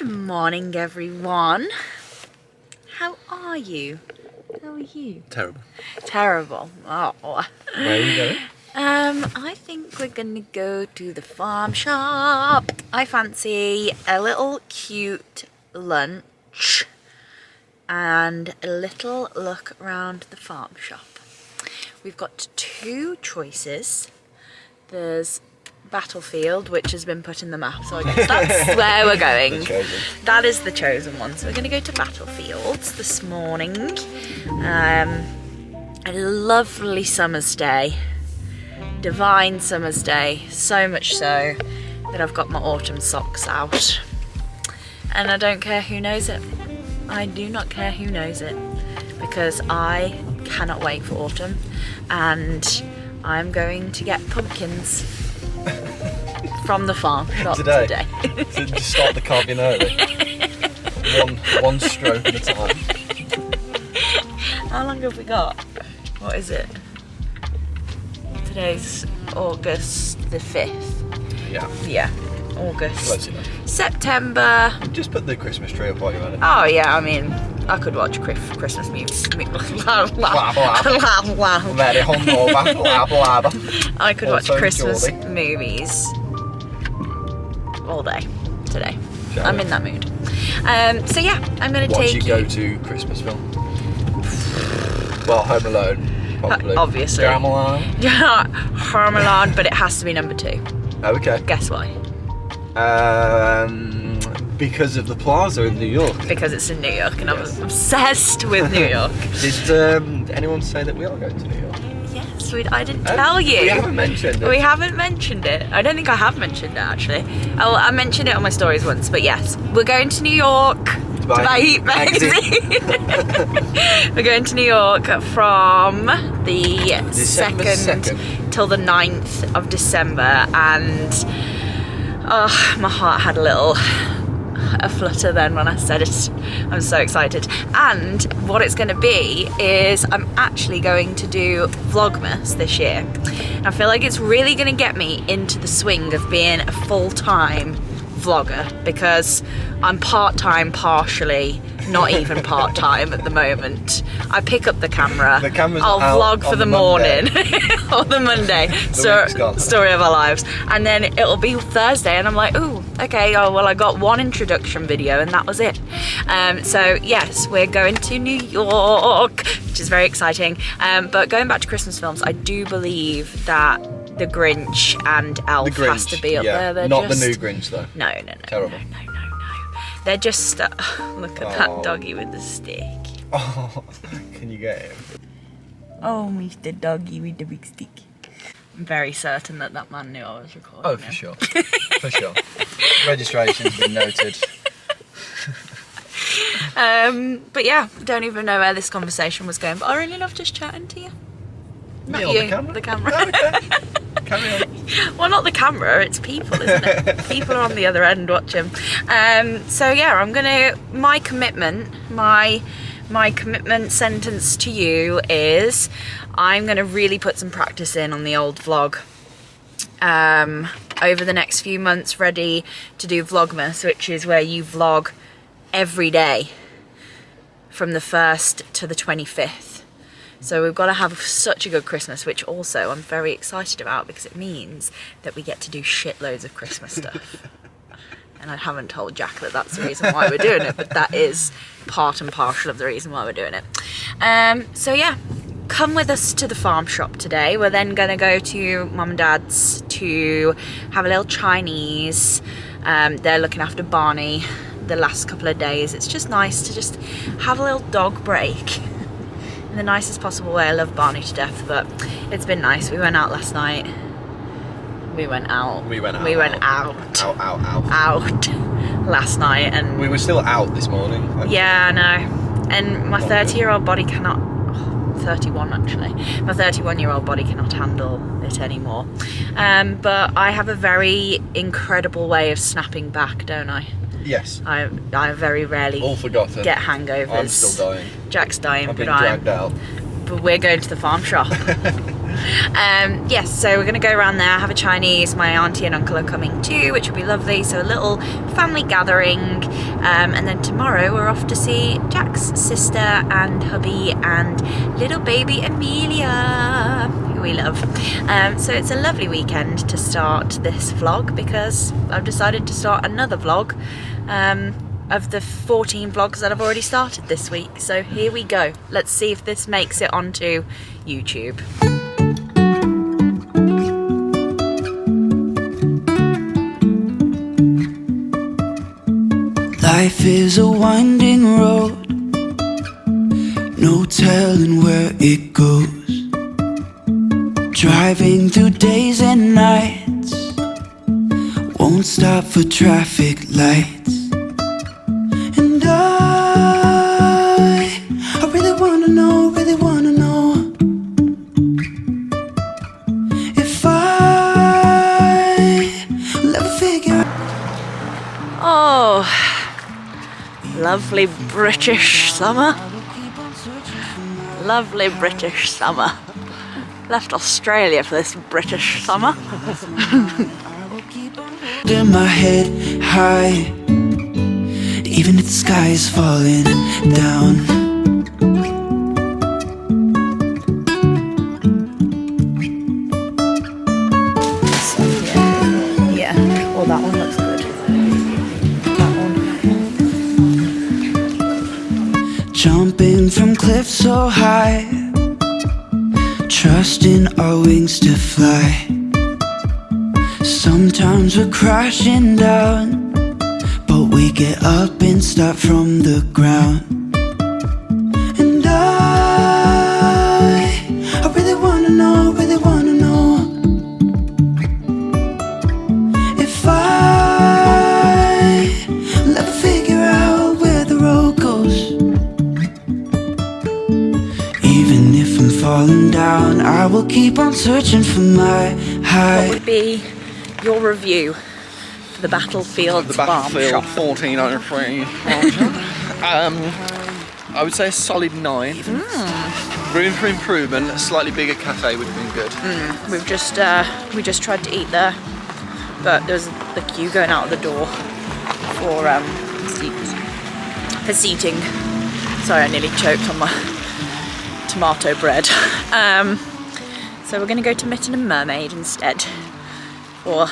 Good morning, everyone. How are you? How are you? Terrible. Terrible. Oh. Where are you going? I think we're gonna go to the farm shop. I fancy a little cute lunch and a little look around the farm shop. We've got two choices. There's Battlefield, which has been put in the map, so I guess that's where we're going. That is the chosen one. So we're going to go to Battlefields this morning. A lovely summer's day, divine summer's day, so much so that I've got my autumn socks out, and I don't care who knows it. I do not care who knows it, because I cannot wait for autumn, and I'm going to get pumpkins from the farm shop today. So just start the carving early. one stroke at a time. How long have we got? What is it? Today's August the 5th. Yeah, August. Close enough. September. Just put the Christmas tree up while you're at it. Oh yeah, I mean, I could watch Christmas movies. I could watch Christmas movies all day today. I'm in that mood. So yeah, I'm going to take you. What's your go-to Christmas film? Well, Home Alone, probably. Obviously. Home Alone? Home Alone, but it has to be number 2. Oh, okay. Guess why? Because of the plaza in New York. Because it's in New York, and yes. I'm obsessed with New York. Did anyone say that we are going to New York? Yes, I didn't tell you. We haven't mentioned it. We haven't mentioned it. I don't think I have mentioned it, actually. Oh, I mentioned it on my stories once, but yes. We're going to New York to buy Heat magazine. We're going to New York from the December 2nd till the 9th of December, and my heart had a flutter then when I said it. I'm so excited. And what it's going to be is I'm actually going to do Vlogmas this year. And I feel like it's really going to get me into the swing of being a full-time vlogger, because I'm part-time partially, not even part-time at the moment. I pick up the camera, I'll vlog for the morning or the Monday, story of our lives, and then it'll be Thursday and I'm like, ooh, okay, oh well, I got one introduction video and that was it. So yes, we're going to New York, which is very exciting. But going back to Christmas films, I do believe that The Grinch and Elf has to be up there. They're not just... the new Grinch though. No. Terrible. No. They're just, look at that doggy with the stick. Oh, can you get him? Oh, Mr. Doggy with the big stick. I'm very certain that man knew I was recording. Oh, for sure. For sure. Registration's been noted. But yeah, don't even know where this conversation was going, but I really love just chatting to you. Not you, the camera. Oh, okay. Carry on. Well, not the camera, it's people, isn't it? People are on the other end watching. So yeah, my commitment sentence to you is I'm gonna really put some practice in on the old vlog. Over the next few months, ready to do Vlogmas, which is where you vlog every day from the 1st to the 25th. So we've got to have such a good Christmas, which also I'm very excited about, because it means that we get to do shitloads of Christmas stuff. And I haven't told Jack that that's the reason why we're doing it, but that is part and parcel of the reason why we're doing it. So yeah, come with us to the farm shop today. We're then going to go to Mum and Dad's to have a little Chinese. They're looking after Barney the last couple of days. It's just nice to just have a little dog break. In the nicest possible way. I love Barney to death, but it's been nice. We went out last night. We went out last night, and we were still out this morning. Yeah, I know. And my 30-year-old body cannot. 31 actually. My 31-year-old body cannot handle it anymore. But I have a very incredible way of snapping back, don't I? Yes. I very rarely get hangovers. I'm still dying. Jack's dying, I've been dragged out. But we're going to the farm shop. Yes, so we're going to go around there, have a Chinese. My auntie and uncle are coming too, which will be lovely. So a little family gathering. And then tomorrow we're off to see Jack's sister and hubby and little baby Amelia, who we love. So it's a lovely weekend to start this vlog, because I've decided to start another vlog of the 14 vlogs that I've already started this week. So here we go. Let's see if this makes it onto YouTube. Life is a winding road, no telling where it goes. Driving through days and nights, won't stop for traffic lights. And I really wanna know, if I'll ever figure. Oh, lovely British summer. Lovely British summer. Left Australia for this British summer. In my head high, even if the sky is falling down. Yeah. Oh, that one looks good. Jumping from cliffs so high, trusting our wings to fly. Sometimes we're crashing down, but we get up and start from the ground. And I really wanna know, if I'll ever figure out where the road goes. Even if I'm falling down, I will keep on searching for my high. What would be your review for the Battlefield Farm Shop? 1403. I would say a solid 9. Room for improvement. A slightly bigger cafe would have been good. We just tried to eat there, but there was the queue going out of the door for seating. Sorry, I nearly choked on my tomato bread. So we're going to go to Mytton Mermaid instead for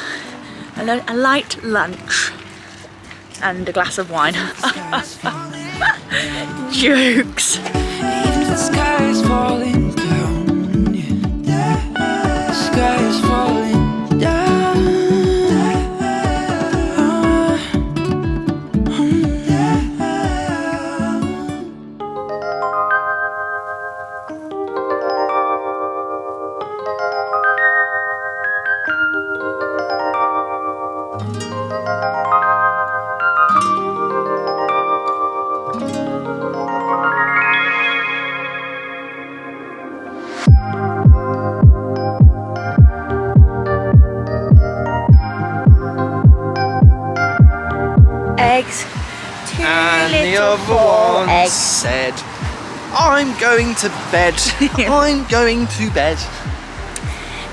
a light lunch and a glass of wine. Jokes. Even if the sky is falling down, yeah. The sky is falling down. Eggs. Two And the little other full one eggs. said, I'm going to bed. I'm going to bed.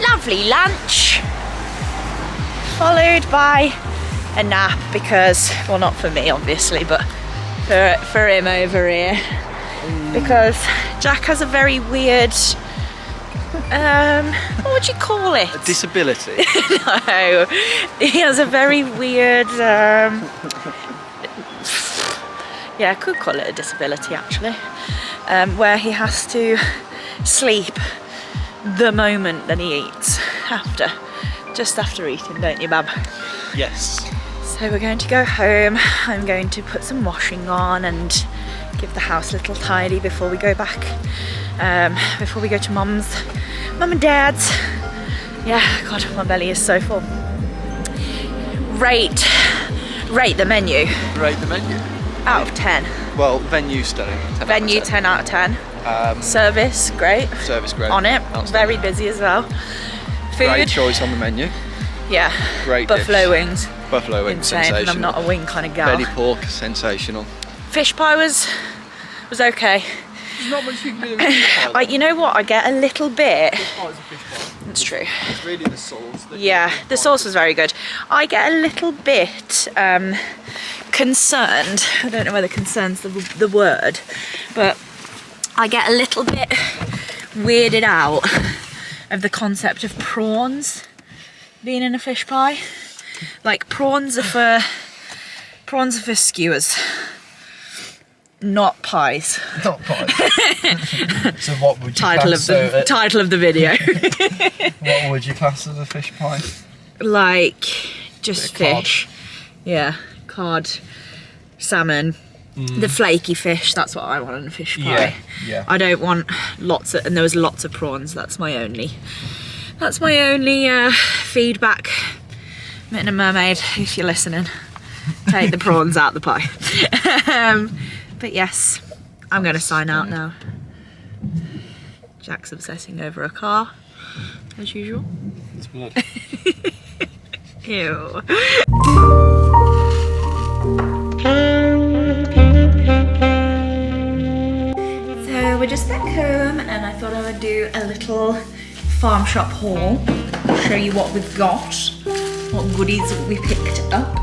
Lovely lunch, followed by a nap, because, well, not for me obviously, but for him over here, because Jack has a very weird, what would you call it? A disability. No, he has a very weird, yeah, I could call it a disability actually, where he has to sleep the moment that he eats, just after eating, don't you, Bab? Yes. So we're going to go home. I'm going to put some washing on and give the house a little tidy before we go back, before we go to Mum and Dad's. Yeah, God, my belly is so full. Rate the menu. Rate the menu. Out of 10. Well, venue's stunning. 10 Venue out of 10. 10 out of 10. Service, great. Service great. On it. Outstanding. Very busy as well. Food. Great choice on the menu. Yeah. Great Buffalo dish. wings. Buffalo wings, Insane. sensational. And I'm not a wing kind of gal. Belly pork, sensational. Fish pie was okay. There's not much you can do with fish pie. You know what? I get a little bit. Fish pie is a fish pie. It's true. It's really the sauce. Yeah, the sauce was very good. I get a little bit concerned. I don't know whether concerned's the word, but I get a little bit weirded out of the concept of prawns being in a fish pie. Like, prawns are for skewers, not pies. Not pies. So what would you Title of the video. What would you class as a fish pie? Like, just fish. Cod. Yeah, cod, salmon, the flaky fish. That's what I want in a fish pie. Yeah. I don't want lots of, and there was lots of prawns. That's my only feedback. Mytton Mermaid, if you're listening, take the prawns out the pie. But yes, I'm going to sign out now. Jack's obsessing over a car, as usual. It's blood. Ew. So we're just back home, and I thought I would do a little farm shop haul. Show you what we've got, what goodies we picked up.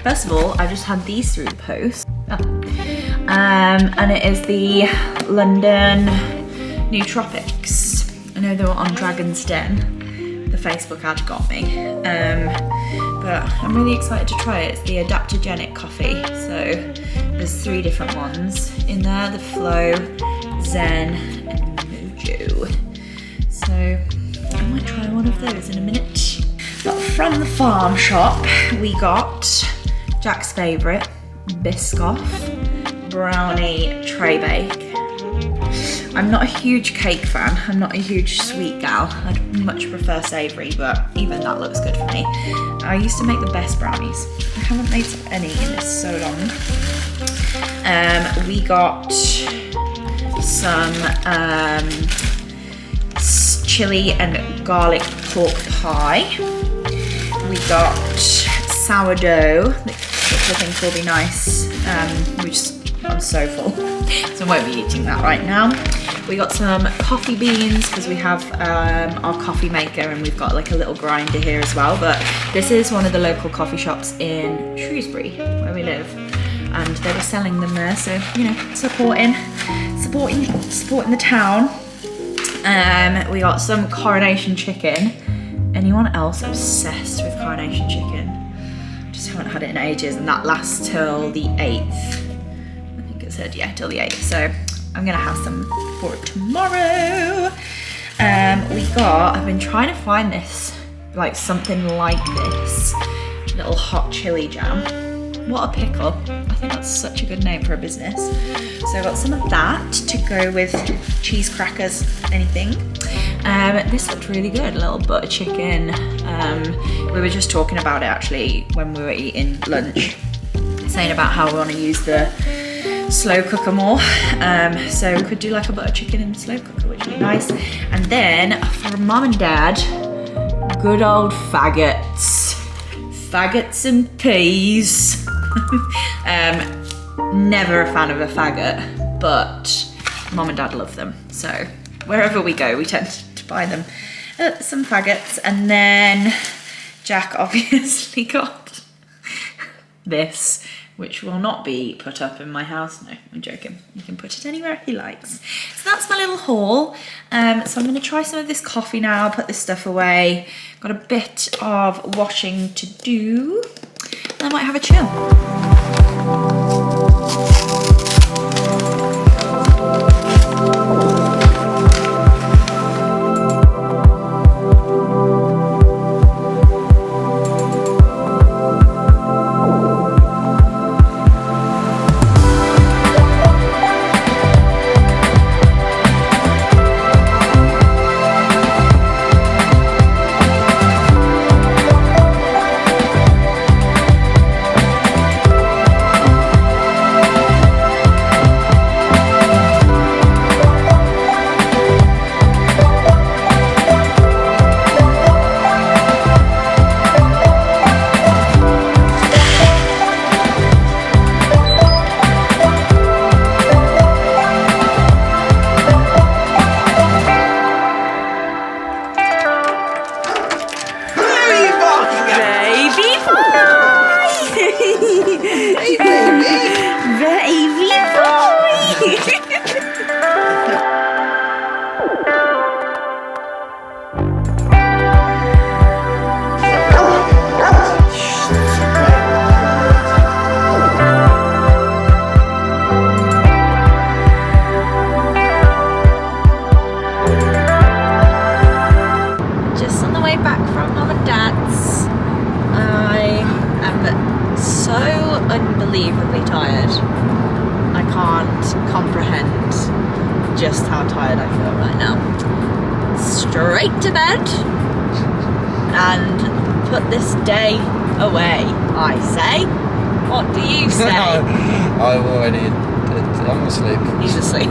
First of all, I just had these through the post. And it is the London Nootropics. I know they were on Dragon's Den. The Facebook ad got me. But I'm really excited to try it. It's the adaptogenic coffee. So there's 3 different ones in there: the Flow, Zen, and Mojo. So I might try one of those in a minute. But from the farm shop, we got Jack's favourite, Biscoff brownie tray bake. I'm not a huge cake fan. I'm not a huge sweet gal. I'd much prefer savoury, but even that looks good for me. I used to make the best brownies. I haven't made any in so long. We got some chili and garlic pork pie. We got sourdough, which I think will be nice. I'm so full, so I won't be eating that right now. We got some coffee beans because we have our coffee maker, and we've got like a little grinder here as well. But this is one of the local coffee shops in Shrewsbury where we live, and they were selling them there. So, you know, supporting the town. We got some coronation chicken. Anyone else obsessed with coronation chicken? Just haven't had it in ages, and that lasts till the 8th. I think it said, yeah, till the 8th. So I'm gonna have some for tomorrow. I've been trying to find this, like something like this, little hot chili jam. What a pickle. I think that's such a good name for a business. So I got some of that to go with cheese crackers, anything. This looked really good, a little butter chicken. We were just talking about it actually when we were eating lunch, saying about how we want to use the slow cooker more. So we could do like a butter chicken in the slow cooker, which would be nice. And then for mum and dad, good old faggots and peas. Never a fan of a faggot, but mum and dad love them. So wherever we go, we tend to buy them some faggots. And then Jack obviously got this, which will not be put up in my house. No, I'm joking. You can put it anywhere he likes. So that's my little haul. So I'm going to try some of this coffee now, put this stuff away. Got a bit of washing to do. And I might have a chill. incredibly tired. I can't comprehend just how tired I feel right now. Straight to bed and put this day away, I say. What do you say? I'm already, I'm asleep. He's asleep.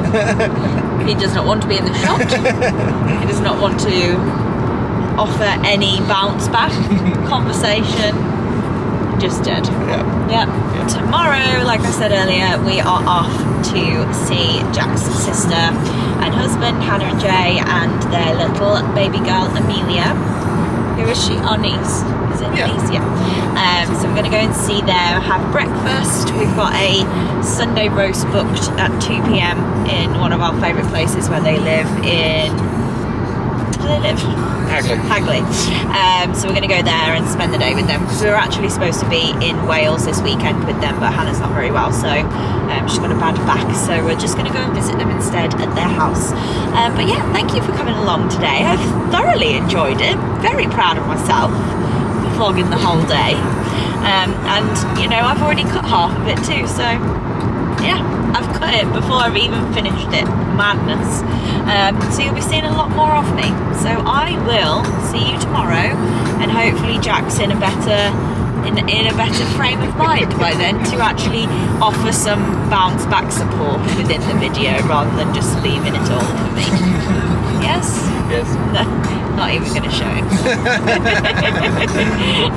He does not want to be in the shot. He does not want to offer any bounce back conversation. Just dead. Yeah. Tomorrow, like I said earlier, we are off to see Jack's sister and husband, Hannah and Jay, and their little baby girl, Amelia. Who is she? Our niece. Is it niece? Yeah. So we're going to go and see them, have breakfast. We've got a Sunday roast booked at 2 p.m. in one of our favourite places where they live in... Where do they live? Hagley. So we're going to go there and spend the day with them, because we were actually supposed to be in Wales this weekend with them, but Hannah's not very well, so she's got a bad back, so we're just going to go and visit them instead at their house. But yeah, thank you for coming along today. I've thoroughly enjoyed it. Very proud of myself for vlogging the whole day. And you know, I've already cut half of it too, so yeah, I've cut it before I've even finished it. Madness. So you'll be seeing a lot more of me. So I will see you tomorrow, and hopefully Jack's in a better frame of mind by then to actually offer some bounce back support within the video rather than just leaving it all for me. Yes? Yes. No, not even going to show him.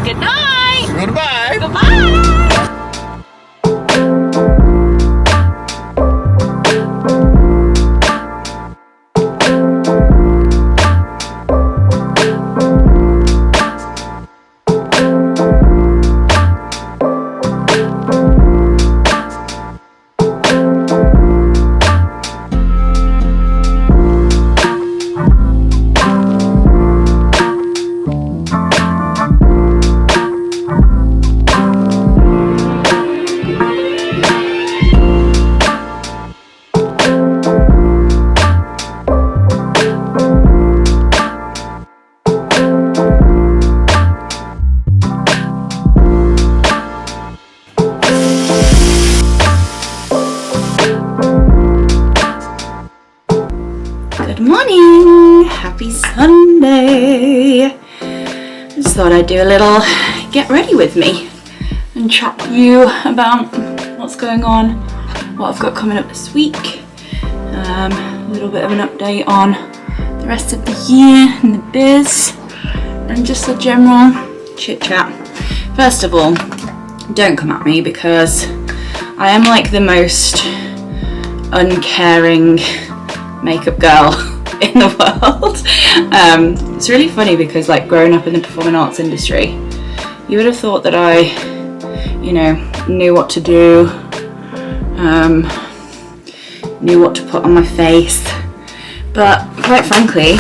Good night. Goodbye. Goodbye. Happy Sunday. Just thought I'd do a little get ready with me and chat to you about what's going on, what I've got coming up this week, a little bit of an update on the rest of the year in the biz, and just a general chit chat. First of all, don't come at me, because I am like the most uncaring makeup girl in the world. It's really funny because, like, growing up in the performing arts industry, you would have thought that I, you know, knew what to do, knew what to put on my face, but quite frankly,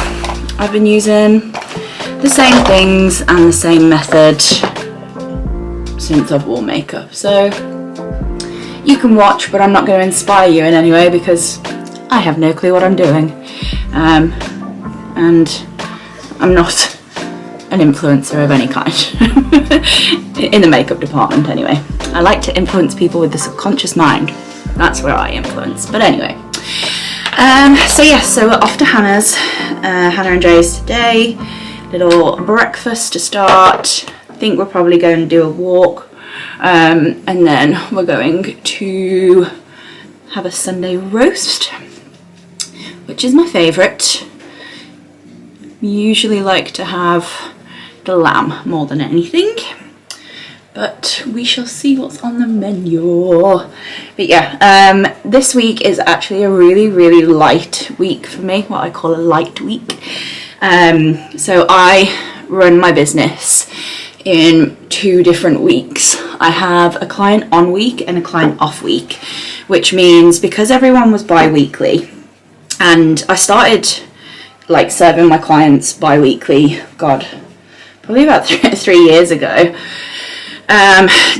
I've been using the same things and the same method since I've worn makeup. So you can watch, but I'm not going to inspire you in any way, because I have no clue what I'm doing. And I'm not an influencer of any kind in the makeup department anyway. I like to influence people with the subconscious mind. That's where I influence. But anyway, so we're off to Hannah's, Hannah and Jay's today. Little breakfast to start. I think we're probably going to do a walk, and then we're going to have a Sunday roast, which is my favourite. Usually like to have the lamb more than anything, but we shall see what's on the menu. But yeah, this week is actually a really light week for me, what I call a light week. So I run my business in 2 different weeks. I have a client on week and a client off week, which means because everyone was bi-weekly, and I started like serving my clients bi-weekly, God, probably about 3 years ago,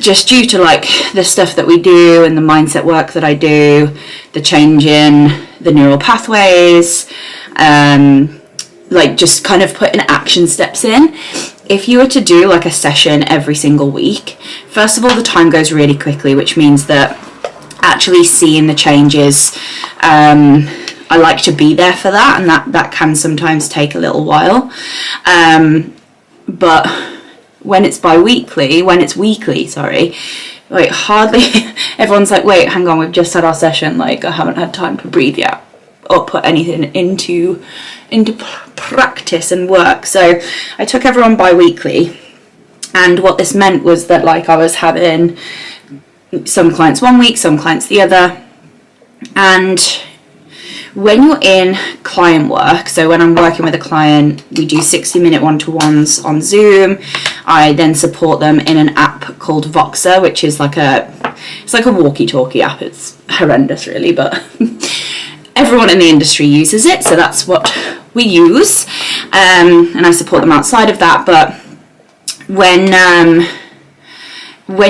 just due to like the stuff that we do and the mindset work that I do, the change in the neural pathways, like just kind of putting action steps in. if you were to do like a session every single week, first of all, the time goes really quickly, which means that actually seeing the changes, I like to be there for that, and that can sometimes take a little while. But when it's weekly, like hardly everyone's like, wait, hang on, we've just had our session, like I haven't had time to breathe yet or put anything into practice and work. So I took everyone bi-weekly, and what this meant was that like I was having some clients one week, some clients the other. And when you're in client work, so when I'm working with a client, we do 60-minute one-to-ones on Zoom. I then support them in an app called Voxer, which is like a walkie-talkie app. It's horrendous really, but everyone in the industry uses it, so that's what we use. And I support them outside of that. But when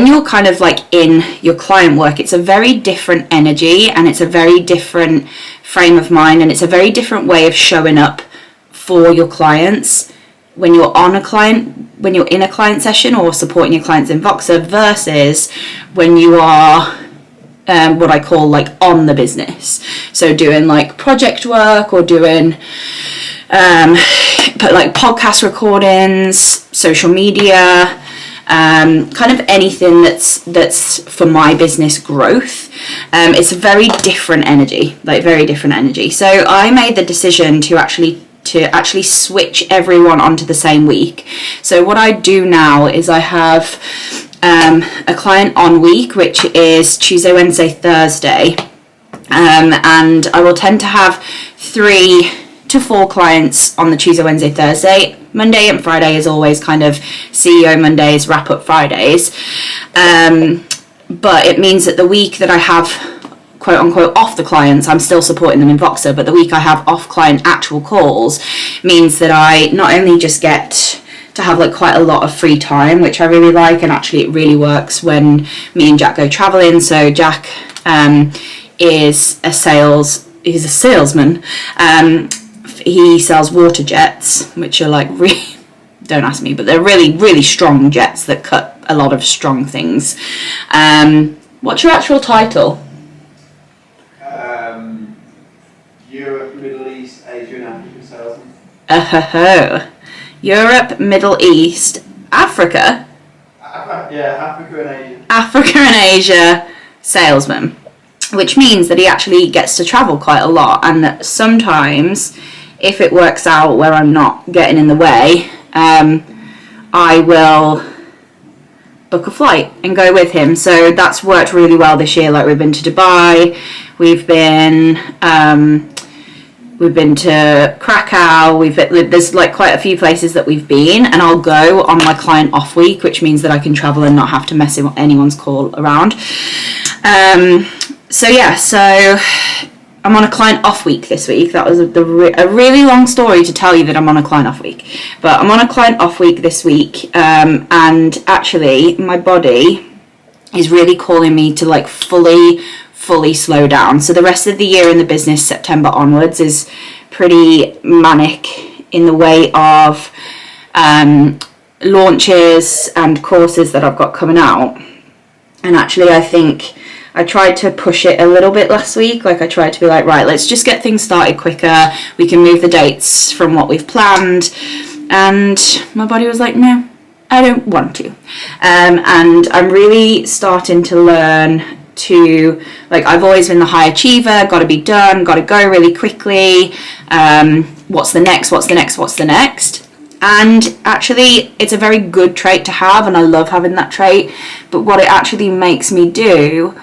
you're kind of like in your client work, it's a very different energy, and it's a very different frame of mind, and it's a very different way of showing up for your clients when you're in a client session or supporting your clients in Voxer, versus when you are what I call like on the business, so doing like project work or doing like podcast recordings, social media, kind of anything that's for my business growth. It's a very different energy. So I made the decision to actually switch everyone onto the same week. So what I do now is I have a client on week, which is Tuesday, Wednesday, Thursday, and I will tend to have 3 to 4 clients on the Tuesday, Wednesday, Thursday. Monday and Friday is always kind of CEO Mondays, wrap up Fridays. But it means that the week that I have quote unquote off the clients, I'm still supporting them in Voxer, but the week I have off client actual calls means that I not only just get to have like quite a lot of free time, which I really like, and actually it really works when me and Jack go traveling. So Jack is a salesman. He sells water jets, which are like really, don't ask me, but they're really, really strong jets that cut a lot of strong things. What's your actual title? Europe, Middle East, Asia and Africa salesman. Europe, Middle East, Africa? Africa and Asia. Africa and Asia salesman, which means that he actually gets to travel quite a lot, and that sometimes, if it works out where I'm not getting in the way, I will book a flight and go with him. So that's worked really well this year. Like, we've been to Dubai, we've been to Krakow, there's like quite a few places that we've been, and I'll go on my client off week, which means that I can travel and not have to mess with anyone's call around. So I'm on a client off week this week. That was a really long story to tell you that I'm on a client off week, but I'm on a client off week this week, and actually my body is really calling me to like fully slow down. So the rest of the year in the business, September onwards, is pretty manic in the way of launches and courses that I've got coming out. And actually I think I tried to push it a little bit last week. Like, I tried to be like, right, let's just get things started quicker. We can move the dates from what we've planned. And my body was like, no, I don't want to. And I'm really starting to learn to, like, I've always been the high achiever, got to be done, got to go really quickly. What's the next? And actually, it's a very good trait to have, and I love having that trait. But what it actually makes me do,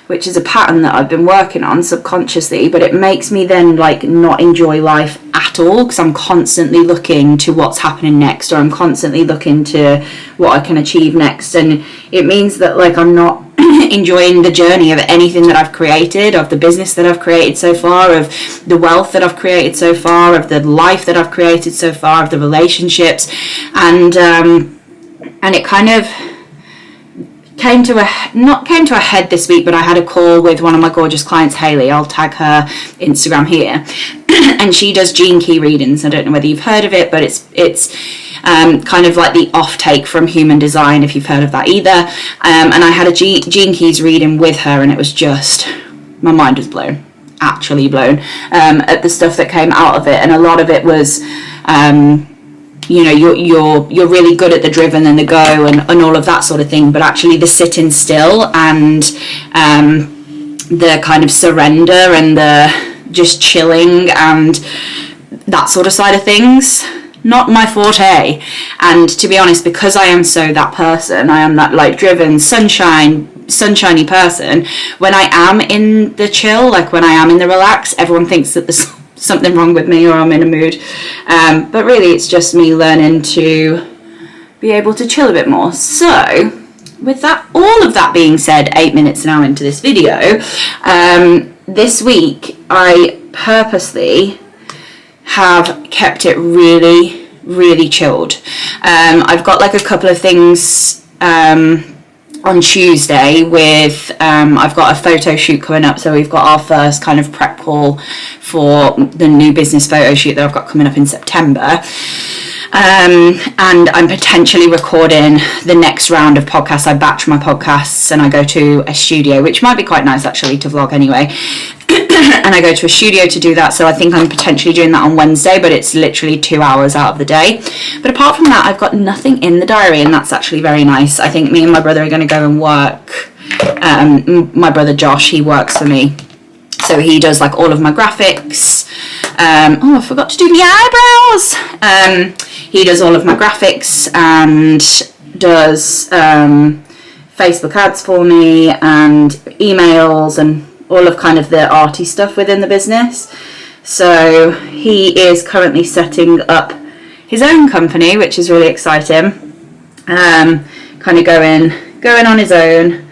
which is a pattern that I've been working on subconsciously, but it makes me then like not enjoy life at all, because I'm constantly looking to what's happening next, or I'm constantly looking to what I can achieve next. And it means that like I'm not enjoying the journey of anything that I've created, of the business that I've created so far, of the wealth that I've created so far, of the life that I've created so far, of the relationships. And it kind of came to a head this week, but I had a call with one of my gorgeous clients, Hayley. I'll tag her Instagram here. And she does gene key readings. I don't know whether you've heard of it, but it's kind of like the off-take from Human Design, if you've heard of that either. And I had a Gene Keys reading with her, and it was just, my mind was blown, actually blown, at the stuff that came out of it. And a lot of it was, you know, you're really good at the driven and the go and all of that sort of thing, but actually the sitting still and the kind of surrender and the just chilling and that sort of side of things, not my forte. And to be honest, because I am so that person, I am that like driven sunshiny person, when I am in the chill, like when I am in the relax, everyone thinks that there's something wrong with me or I'm in a mood, but really it's just me learning to be able to chill a bit more. So with that, all of that being said, 8 minutes now into this video, this week I purposely have kept it really, really chilled. I've got like a couple of things on Tuesday with, I've got a photo shoot coming up, so we've got our first kind of prep call for the new business photo shoot that I've got coming up in September. And I'm potentially recording the next round of podcasts. I batch my podcasts and I go to a studio, which might be quite nice actually to vlog anyway. And I go to a studio to do that, so I think I'm potentially doing that on Wednesday, but it's literally 2 hours out of the day. But apart from that, I've got nothing in the diary, and that's actually very nice. I think me and my brother are going to go and work. My brother Josh, he works for me, so he does like all of my graphics. Oh, I forgot to do the eyebrows. He does all of my graphics and does Facebook ads for me and emails and all of kind of the arty stuff within the business. So he is currently setting up his own company, which is really exciting. Kind of going on his own.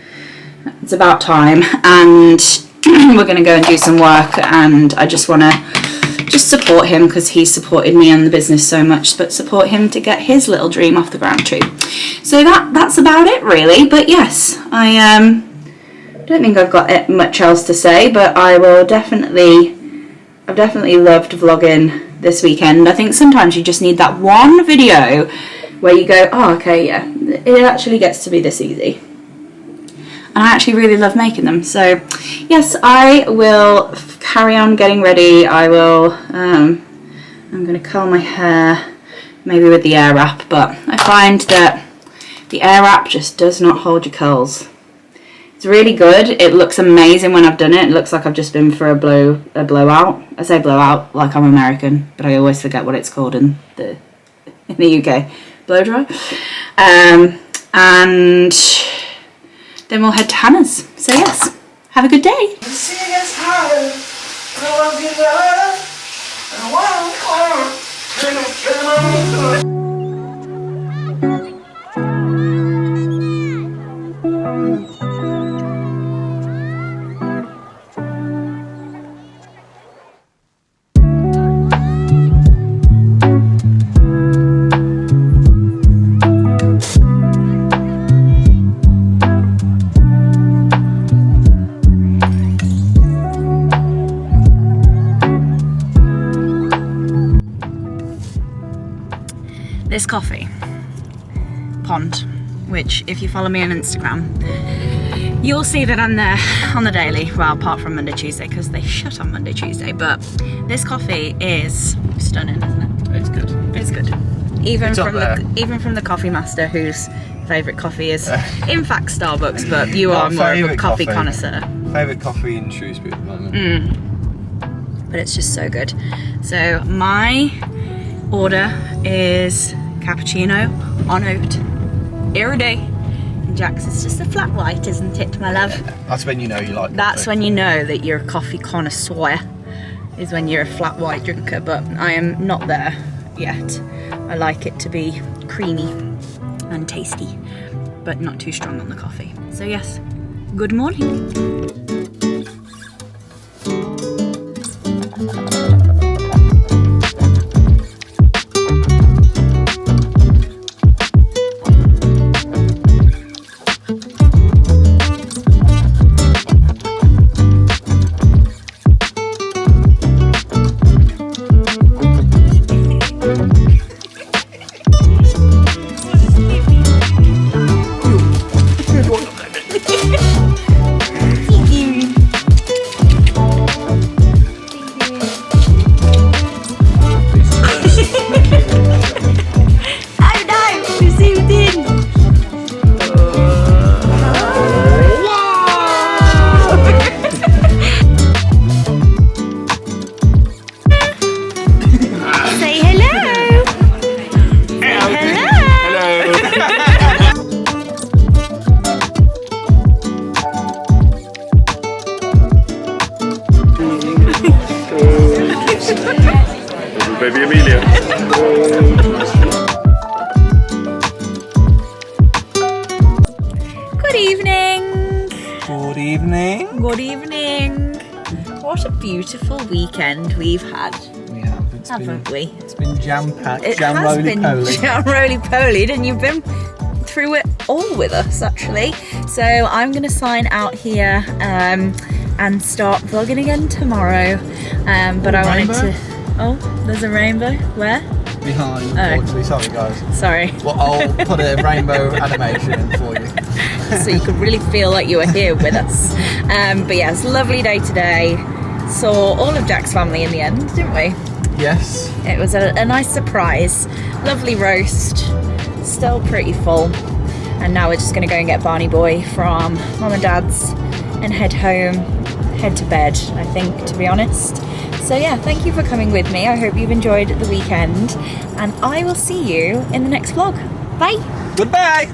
It's about time, and we're going to go and do some work, and I just want to just support him because he's supported me and the business so much, but support him to get his little dream off the ground too. So that's about it really. But yes, I don't think I've got much else to say, but I've definitely loved vlogging this weekend. I think sometimes you just need that one video where you go, oh okay, yeah, it actually gets to be this easy. And I actually really love making them. So yes, I will carry on getting ready. I will, I'm going to curl my hair, maybe with the air wrap, but I find that the air wrap just does not hold your curls. It's really good. It looks amazing when I've done it. It looks like I've just been for a blowout. I say blowout like I'm American, but I always forget what it's called in the UK. Blow dry. And then we'll head to Hannah's. So yes, have a good day. This coffee pond, which if you follow me on Instagram, you'll see that I'm there on the daily, well apart from Monday, Tuesday, because they shut on Monday, Tuesday, but this coffee is stunning, isn't it? It's good. It's good. Even from the coffee master whose favourite coffee is in fact Starbucks, but you are more of a coffee connoisseur. Favourite coffee in Shrewsbury at the moment. But it's just so good. So my order is cappuccino on oat, Iriday. And Jack's is just a flat white, isn't it, my love? That's when you know you like coffee. That's when you know that you're a coffee connoisseur, is when you're a flat white drinker, but I am not there yet. I like it to be creamy and tasty, but not too strong on the coffee. So yes, good morning. Baby Amelia. Good evening. Good evening. Good evening. What a beautiful weekend we've had, We have. haven't we? It's been jam-packed, It has been jam roly-polied, and you've been through it all with us, actually. So I'm going to sign out here and start vlogging again tomorrow. But I wanted to... Oh, there's a rainbow. Where? Behind, unfortunately. Sorry, guys. Sorry. Well, I'll put a rainbow animation in for you. So you could really feel like you were here with us. But yeah, it's a lovely day today. Saw all of Jack's family in the end, didn't we? Yes. It was a nice surprise. Lovely roast, still pretty full. And now we're just going to go and get Barney Boy from Mum and Dad's and head home, head to bed, I think, to be honest. So yeah, thank you for coming with me. I hope you've enjoyed the weekend, and I will see you in the next vlog. Bye! Goodbye!